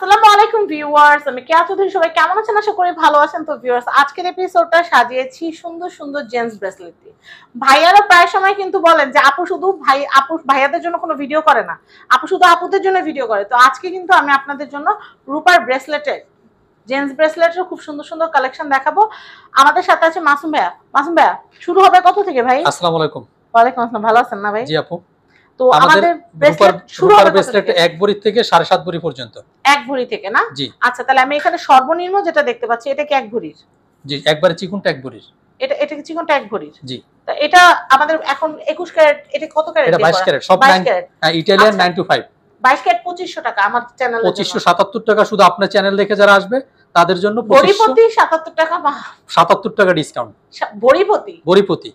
আসসালামু আলাইকুম ভিউয়ার্স, আমি কেয়া চৌধুরী। সবাই কেমন আছেন? আশা করি ভালো আছেন। তো ভিউয়ার্স, আজকের এপিসোডটা সাজিয়েছি সুন্দর সুন্দর জেন্টস ব্রেসলেট দিয়ে। ভাইয়ারা প্রায় সময় কিন্তু বলেন যে আপু শুধু ভাইয়াদের জন্য কোনো ভিডিও করে না, আপু শুধু আপুদের জন্য ভিডিও করে। তো আজকে কিন্তু আমি আপনাদের জন্য রূপার ব্রেসলেটের জেন্টস ব্রেসলেটের খুব সুন্দর সুন্দর কালেকশন দেখাবো। আমাদের সাথে আছে মাসুম ভাইয়া। মাসুম ভাইয়া, শুরু হবে কত থেকে ভাই? আসসালামু আলাইকুম। ওয়ালাইকুম আসসালাম। ভালো আছেন না ভাই? জি আপু। তো আমাদের ব্রেসলেট শুরু হবে ব্রেসলেট 1 ভরি থেকে 7.5 ভরি পর্যন্ত। 1 ভরি থেকে না? জি। আচ্ছা, তাহলে আমি এখানে সর্বনিম্ন যেটা দেখতে পাচ্ছি এটা কি 1 ভরির? জি, একবারে চিকনটা 1 ভরির। এটা কি চিকনটা 1 ভরির? জি। তা এটা আমাদের এখন 21 ক্যারেট, এটা কত ক্যারেট? এটা 22 ক্যারেট, সব 22 ক্যারেট। হ্যাঁ, ইতালিয়ান 9 to 5। 22 ক্যারেট 2500 টাকা আমার চ্যানেলে। 2577 টাকা শুধু আপনার চ্যানেল দেখে যারা আসবে তাদের জন্য। ভরিপতি 77 টাকা। 77 টাকা ডিসকাউন্ট। ভরিপতি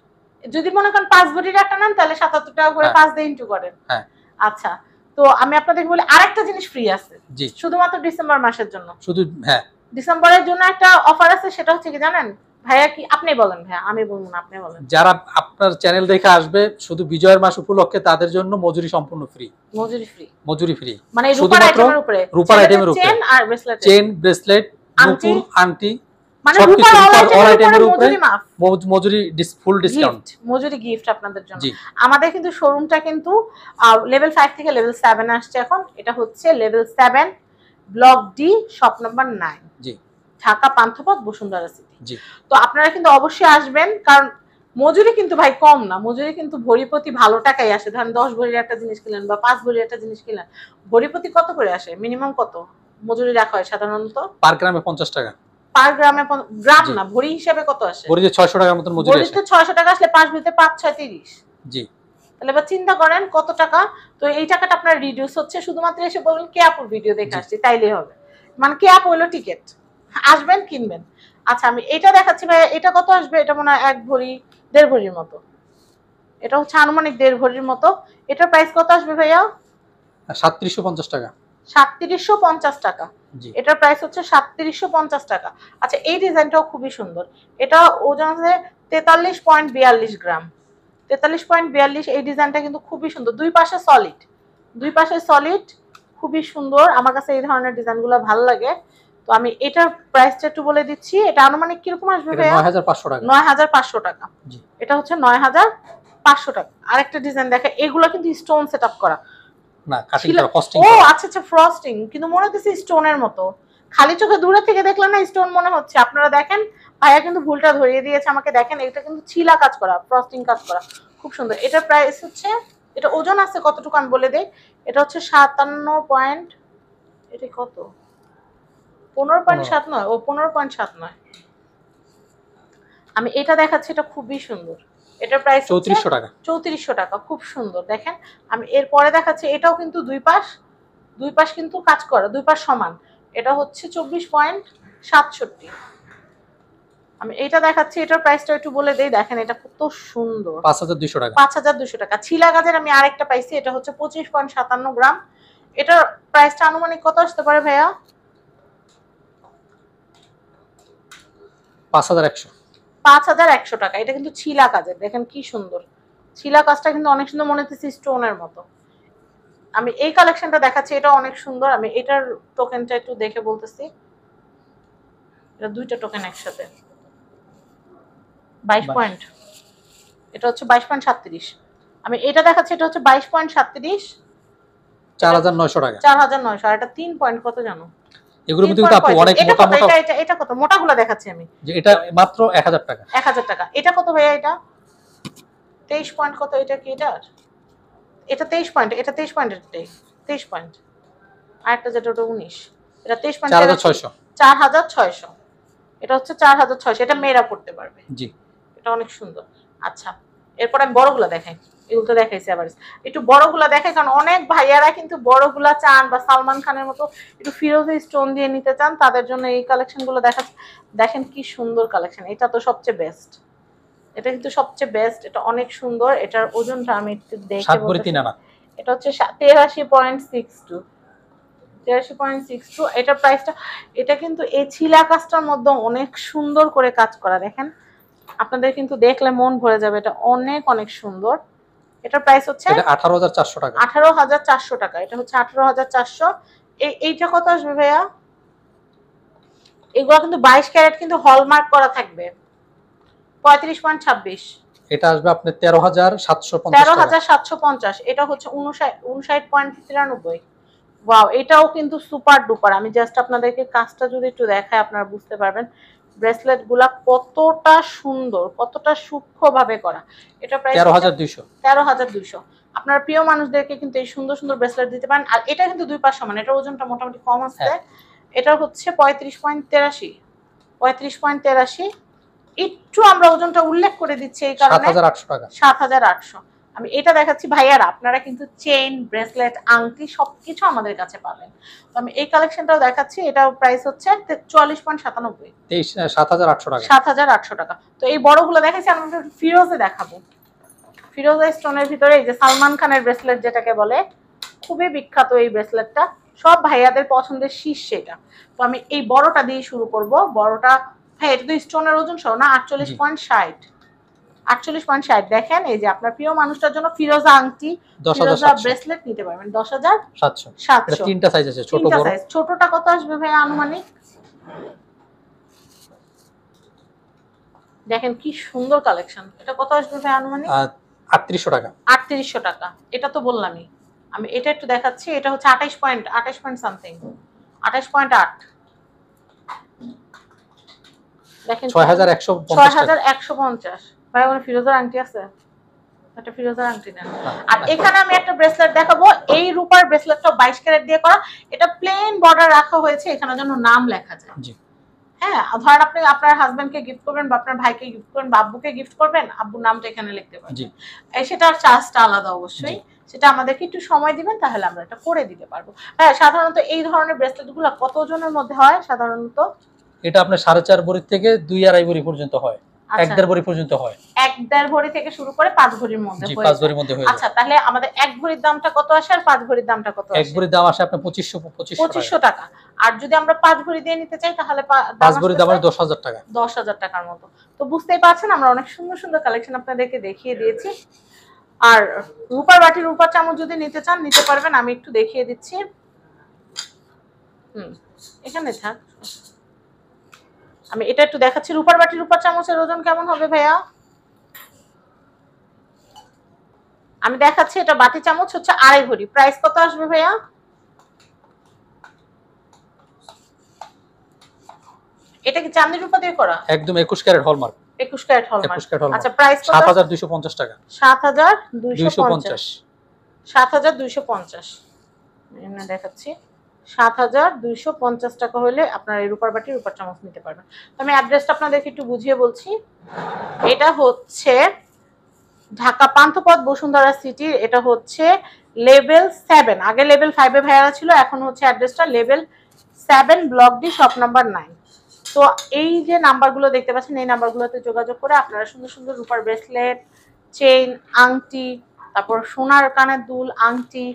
যদি মনে করেন 5 ভরির একটা নেন তাহলে 77 টাকা করে 5 দিয়ে ইনটু করেন। হ্যাঁ। আচ্ছা, তো আমি আপনাদেরকে বলি আরেকটা জিনিস ফ্রি আছে। জি। শুধুমাত্র ডিসেম্বর মাসের জন্য। শুধু হ্যাঁ, ডিসেম্বরের জন্য একটা অফার আছে, সেটা হচ্ছে কি জানেন ভাইয়া? কি আপনি বলেন ভাইয়া, আমি বলবো না, আপনি বলেন। যারা আপনার চ্যানেল দেখে আসবে শুধু বিজয়ের মাস উপলক্ষে তাদের জন্য মজুরি সম্পূর্ণ ফ্রি। মজুরি ফ্রি মানে রূপার আইটেমের উপরে। রূপার আইটেমের উপরে চেন আর ব্রেসলেট, চেন ব্রেসলেট নতুন আংটি, মানে রূপার অল আইটেমের উপরে মজুরি ফুল ডিসকাউন্ট, মজুরি গিফট আপনাদের জন্য। আমাদের কিন্তু শোরুমটা কিন্তু লেভেল 5 থেকে লেভেল 7 আসছে এখন। এটা হচ্ছে level 7, block D, shop number 9। জি। ঢাকা পান্থপথ, বসুন্ধরা সিটি। জি। তো আপনারা কিন্তু অবশ্যই আসবেন, কারণ মজুরি কিন্তু ভাই কম না। মজুরি কিন্তু ভরিপতি ভালো টাকাই আসে। ধরেন 10 ভরির একটা জিনিস কিনলেন বা 5 ভরির একটা জিনিস কিনলেন, ভরিপতি কত করে আসে? মিনিমাম কত মজুরি রাখা হয় সাধারণত? পার গ্রামে 50 টাকা। পার গ্রামে গ্রাম না, ভরি হিসাবে কত আসে? ভরিতে 600 টাকার মতন মজুরি আসে। ভরিতে 600 টাকা আসলে 5 ভরিতে 5 6 30। জি। তাহলে এবার চিন্তা করেন কত টাকা। তো এই টাকাটা আপনার রিডিউস হচ্ছে। শুধুমাত্র এসে বলবেন কে আপুর ভিডিও দেখে আসছি, তাইলেই হবে। মানে কে আপু হলো টিকেট, আসবেন কিনবেন। আচ্ছা, আমি এটা দেখাচ্ছি ভাই। এটা কত আসবে? এটা মনে হয় 1 ভরি 1.5 ভরির মতো। এটা হচ্ছে আনুমানিক 1.5 ভরির মতো। এটার প্রাইস কত আসবে ভাইয়া? 3750 টাকা। 3750 টাকা। এটার প্রাইস হচ্ছে 3750 টাকা। আচ্ছা, এই ডিজাইনটাও খুবই সুন্দর। এটা ওজন আছে 43.42 গ্রাম। 43.42। এই ডিজাইনটা কিন্তু খুবই সুন্দর। দুই পাশে সলিড, খুবই সুন্দর। আমার কাছে এই ধরনের ডিজাইনগুলো ভালো লাগে। তো আমি এটার প্রাইসটা একটু বলে দিচ্ছি। এটা আনুমানিক কিরকম আসবে ভাইয়া? 9500 টাকা। 9500 টাকা। জি। এটা হচ্ছে 9500 টাকা। আরেকটা ডিজাইন দেখে, এগুলো কিন্তু স্টোন সেটআপ করা না, কাটিং করা, ফ্রস্টিং। ও আচ্ছা আচ্ছা, ফ্রস্টিং, কিন্তু মনে হচ্ছে স্টোনের মতো। খালি চোখে দূরে থেকে দেখলে না স্টোন মনে হচ্ছে। আপনারা দেখেন, ভাইয়া কিন্তু ভুলটা ধরিয়ে দিয়েছে আমাকে। দেখেন, এটা কিন্তু ছিলা কাজ করা, ফ্রস্টিং কাজ করা, খুব সুন্দর। এটার প্রাইস হচ্ছে, এটা ওজন আছে কতটুকু আমি বলে দেই। এটা হচ্ছে 57 এটা কত? 15.7 নয়, ও 15.7 নয়। আমি এটা দেখাচ্ছি, এটা খুবই সুন্দর। এটার প্রাইস 3400 টাকা। 3400 টাকা, খুব সুন্দর। দেখেন, আমি এরপরে দেখাচ্ছি। এটাও কিন্তু দুই পাশ কিন্তু কাজ করা, দুই পাশ সমান। এটা হচ্ছে 24.67। আমি এটা দেখাচ্ছি। এটার প্রাইসটা একটু বলে দেই। দেখেন, এটা কত সুন্দর। 5200 টাকা। 5200 টাকা। ছিলা কাজের আমি আরেকটা পাইছি। এটা হচ্ছে 25.57 গ্রাম। এটার প্রাইসটা আনুমানিক কত আসতে পারে ভাইয়া? 5100। 5100 টাকা। এটা কিন্তু ছিলা কাজের। দেখেন কি সুন্দর। ছিলা কাজটা কিন্তু অনেক সুন্দর, মনে হচ্ছে স্টোনের মতো। আমি এই কালেকশনটা দেখাচ্ছি, এটা অনেক সুন্দর। আমি এটার টোকেনটা একটু দেখে বলতেছি। এটা দুইটা টোকেন একসাথে 22 পয়েন্ট। এটা হচ্ছে 22.37। আমি এটা দেখাচ্ছি। এটা হচ্ছে 22.37, 4900 টাকা। 4900। আর এটা 3 পয়েন্ট কত জানো? এগুলোর মধ্যে কিন্তু আপু অনেক মোটা মোটা। এটা কত? মোটাগুলো দেখাচ্ছি আমি। যে এটা মাত্র 1000 টাকা। 1000 টাকা। এটা কত ভাইয়া? এটা 23 পয়েন্ট কত? এটা কি এটা? এটা 23 পয়েন্ট। এটা 23 পয়েন্টের 23 পয়েন্ট। আরেকটা যেটা ওটা 19। এটা 23 পয়েন্ট। 4600। 4600। এটা হচ্ছে 4600। এটা মেয়েরা পড়তে পারবে। জি। এটা অনেক সুন্দর। আচ্ছা, এরপর আমি বড়গুলা দেখাই। এগুলো তো দেখাইছি আবার। একটু বড়গুলা দেখাই, কারণ অনেক ভাইয়ারা কিন্তু বড়গুলা চান, বা সালমান খানের মতো একটু ফিরোজি স্টোন দিয়ে নিতে চান, তাদের জন্য এই কালেকশনগুলো দেখাচ্ছি। দেখেন কি সুন্দর কালেকশন। এটা তো সবচেয়ে বেস্ট। এটা কিন্তু সবচেয়ে বেস্ট। এটা অনেক সুন্দর। এটার ওজনটা আমি একটু দেখে বলতেছি। এটা হচ্ছে 83.62। 83.62। এটার প্রাইসটা, এটা কিন্তু এই ছিলা কাজটার মধ্যে অনেক সুন্দর করে কাজ করা। দেখেন, আপনাদের কিন্তু দেখলে মন ভরে যাবে। এটা অনেক অনেক সুন্দর। এটার প্রাইস হচ্ছে 18400 টাকা। 18400 টাকা। এটা হচ্ছে 18400। এইটা কত আসবে ভাইয়া? এগুলো কিন্তু 22 ক্যারেট কিন্তু হলমার্ক করা থাকবে, 35.26। এটা আসবে আপনার 13,750 টাকা। 13,750। এটা হচ্ছে 59.93। ওয়াও, এটাও কিন্তু সুপার ডুপার। আমি জাস্ট আপনাদেরকে কাজটা যদি একটু দেখাই আপনারা বুঝতে পারবেন ব্রেসলেট গুলা কতটা সুন্দর, কতটা সূক্ষ্মভাবে করা। এটা প্রাইস 13,200। 13,200। আপনার প্রিয় মানুষদেরকে কিন্তু এই সুন্দর সুন্দর ব্রেসলেট দিতে পারেন। আর এটা কিন্তু দুই পাশ সমান, এটার ওজনটা মোটামুটি কম আছে। এটা হচ্ছে 35.83। 35.83। একটু আমরা ওজনটা উল্লেখ করে দিচ্ছি এই কারণে 7,800 টাকা। 7,800। আমি এটা দেখাচ্ছি ভাইয়ারা, আপনারা কিন্তু চেইন, ব্রেসলেট, আংটি সবকিছু আমাদের কাছে পাবেন। তো আমি এই কালেকশনটাও দেখাচ্ছি, এটাও প্রাইস হচ্ছে 44.97। 7,800 টাকা। 7,800 টাকা। তো এই বড়গুলো দেখাচ্ছি, আমি ফিরোজে দেখাবো। ফিরোজা স্টোনের ভিতরে এই যে সালমান খানের ব্রেসলেট যেটাকে বলে, খুবই বিখ্যাত এই ব্রেসলেটটা, সব ভাইয়াদের পছন্দের শীর্ষে এটা। তো আমি এই বড়টা দিয়ে শুরু করব। বড়টা হ্যাঁ, এটা তো স্টোনের ওজন সহ না, 48.60। 48.60। দেখেন এই যে আপনার প্রিয় মানুষটার জন্য ফিরোজা আংটি, ফিরোজা ব্রেসলেট নিতে পারবেন 10,700। এটা তিনটা সাইজ আছে, ছোট বড়। ছোটটা কত আসবে ভাই আনুমানিক? দেখেন কি সুন্দর কালেকশন। এটা কত আসবে ভাই আনুমানিক? 3800 টাকা। 3800 টাকা। এটা তো বললামই। আমি এটা একটু দেখাচ্ছি, এটা হচ্ছে 28 পয়েন্ট সামথিং, 28.8। দেখেন 6150। ভাই ওখানে ফিরোজার আংটি আছে, একটা ফিরোজার আংটি নেন। আর এখানে আমি একটা ব্রেসলেট দেখাবো, এই রূপার ব্রেসলেটটা 22 ক্যারেট দিয়ে করা। এটা প্লেন বর্ডার রাখা হয়েছে, এখানে যেন নাম লেখা যায়। জি। হ্যাঁ, ধরেন আপনি আপনার হাজবেন্ডকে গিফট করবেন বা আপনার ভাইকে গিফট করবেন বা আব্বুকে গিফট করবেন, আব্বুর নামটা এখানে লিখতে পারবেন। জি। সেটার চার্জটা আলাদা অবশ্যই, সেটা আমাদেরকে একটু সময় দিবেন, তাহলে আমরা এটা করে দিতে পারবো। হ্যাঁ, সাধারণত এই ধরনের ব্রেসলেটগুলো কত ওজনের মধ্যে হয় সাধারণত? এটা আপনার 4.5 ভরি থেকে 2.5 ভরি পর্যন্ত হয়, 1.5 ভরি পর্যন্ত হয়। 1.5 ভরি থেকে শুরু করে 5 ভরির মধ্যে হয়। 5 ভরির মধ্যে হয়ে যায়। আচ্ছা, তাহলে আমাদের 1 ভরির দামটা কত আসে আর 5 ভরির দামটা কত আসে? 1 ভরির দাম আসে আপনার 2500 টাকা। আর যদি আমরা 5 ভরি দিয়ে নিতে চাই তাহলে 5 ভরির দাম 10,000 টাকা। 10,000 টাকার মতো। তো বুঝতেই পারছেন আমরা অনেক সুন্দর সুন্দর কালেকশন আপনাদেরকে দেখিয়ে দিয়েছি। আর রূপার বাটি, রূপার চামচ যদি নিতে চান নিতে পারবেন, আমি একটু দেখিয়ে দিচ্ছি। এখানে থাক, আমি এটা একটু দেখাচ্ছি। রূপার বাটি, রূপার চামচের ওজন কেমন হবে ভাইয়া? আমি দেখাচ্ছি, এটা বাটি চামচ হচ্ছে 2.5 ভরি। প্রাইস কত আসবে ভাইয়া? এটা কি চাঁদনি রূপা দিয়ে করা? একদম 21 carat hallmark. 21 carat hallmark. 21 carat hallmark. আচ্ছা, প্রাইস কত? 7250 টাকা। 7250। 7250। এখানে দেখাচ্ছি 7250 টাকা হলে আপনার এই রূপার বাটি, রূপার চামচ নিতে পারবেন। তো আমি অ্যাড্রেসটা আপনাদেরকে একটু বুঝিয়ে বলছি। এটা হচ্ছে ঢাকা পান্থপথ, বসুন্ধরা সিটি। এটা হচ্ছে লেভেল 7। আগে লেভেল 5 এ ভাইয়ারা ছিল, এখন হচ্ছে অ্যাড্রেসটা level 7, block D, shop number 9। তো এই যে নাম্বারগুলো দেখতে পাচ্ছেন, এই নাম্বারগুলোতে যোগাযোগ করে আপনারা সুন্দর সুন্দর রূপার ব্রেসলেট, চেইন, আংটি, তারপর সোনার কানের দুল, আংটি,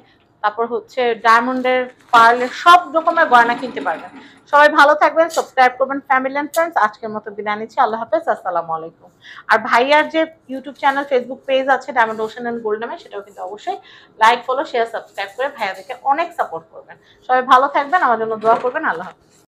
তারপর হচ্ছে ডায়মন্ডের, পার্লের সব রকমের গয়না কিনতে পারবেন। সবাই ভালো থাকবেন, সাবস্ক্রাইব করবেন ফ্যামিলি এন্ড ফ্রেন্ডস। আজকের মতো বিদায় নিচ্ছি, আল্লাহ হাফেজ, আসসালামু আলাইকুম। আর ভাইয়ার যে ইউটিউব চ্যানেল, ফেসবুক পেজ আছে ডায়মন্ড ওশান এন্ড গোল্ড নামে, সেটাও কিন্তু অবশ্যই লাইক, ফলো, শেয়ার, সাবস্ক্রাইব করে ভাইয়াদেরকে অনেক সাপোর্ট করবেন। সবাই ভালো থাকবেন, আমার জন্য দোয়া করবেন। আল্লাহ হাফেজ।